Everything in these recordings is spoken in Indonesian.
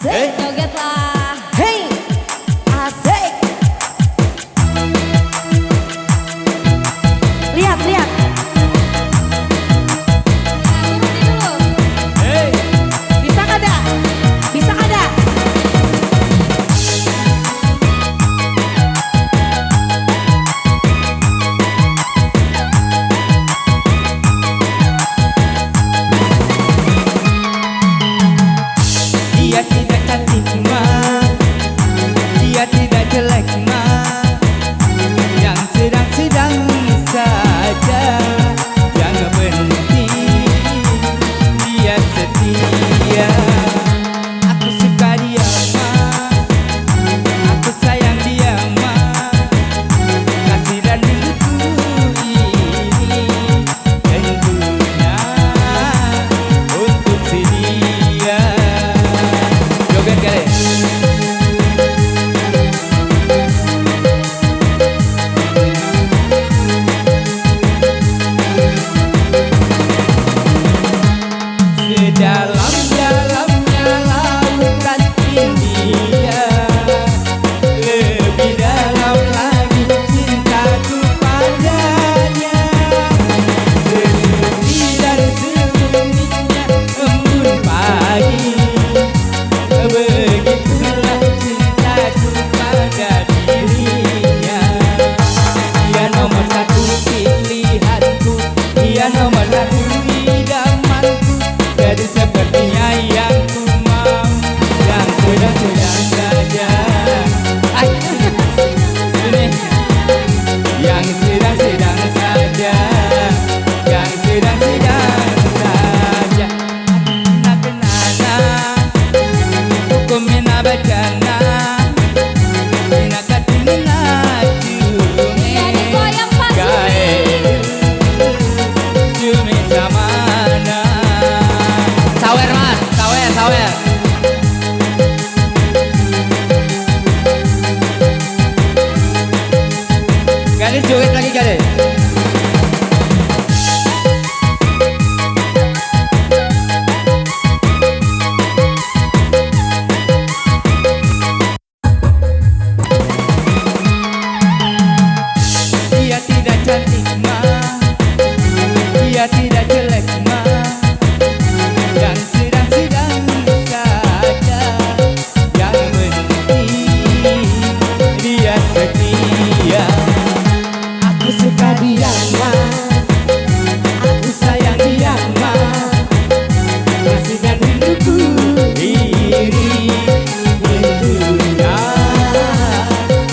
Asik, jogetlah. Hey, asik. Lihat, lihat. Turunin dulu. Hey, Bisa kada? Bisa kada? dia tidak cantik mah, dia tidak jelek mah, yang sedang-sedang saja, yang penting dia setia. Aku suka dia mah, aku sayang dia mah, kasih dan rinduku ini tentunya untuk si dia. Joget kali. Sedalam-dalamnya lautan India, lebih dalam lagi cintaku padanya. Sesuci dan sembunyinya embun pagi, begitulah cintaku pada dirinya. Dia nomor satu pilihanku, dia nomor satu idamanku, jadi sepertinya yang ku mau, yang sedang-sedang saja. Ay, ini yang sedang-sedang saja, yang sedang-sedang saja. Kenana kumina bacana, ina katina cumi, Iya, digoyang Pak gae cumi zamana. Sawer mas, sawer, sawer. Gadis joget lagi gadis. Dia tidak cantik mah, dia tidak jelek mah, yang sedang-sedang saja, yang penting dia setia. Aku suka dia mah, aku sayang dia mah, kasih dan rinduku ini tentunya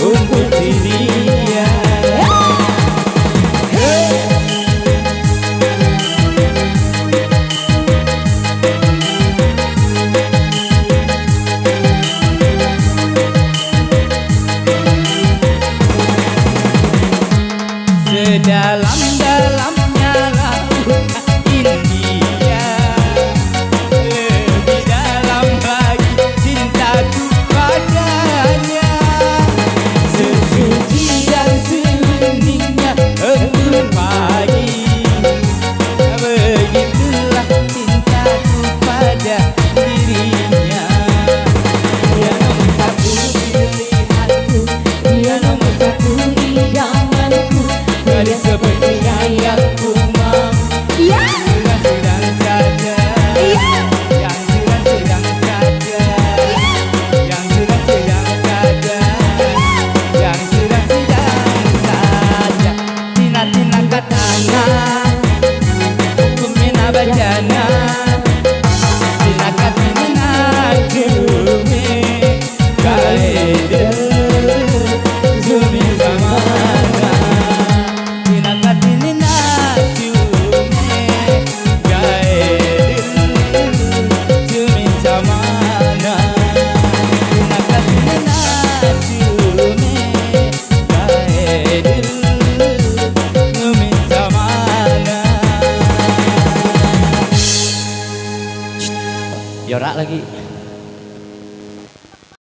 untuk dirinya. Sedalam-dalamnya lautan India, lebih dalam lagi cintaku padanya. Sesuci dan sebeningnya embun pagi, begitulah cintaku pada dirinya. Dia nomor satu pilihanku, dia nomor satu idamanku, jadi sepertinya yang ku mau, Iya. sedang-sedang saja, Iya. yang sedang-sedang saja, yang sedang-sedang saja, yang sedang-sedang saja. Tina-tina katana, kumina bacana, tina katina cumi, gaede zumi zamana. Tina katina cumi, gaede zumi zamana. Tina katina cumi, gaede zumi zamana. Yorak lagi.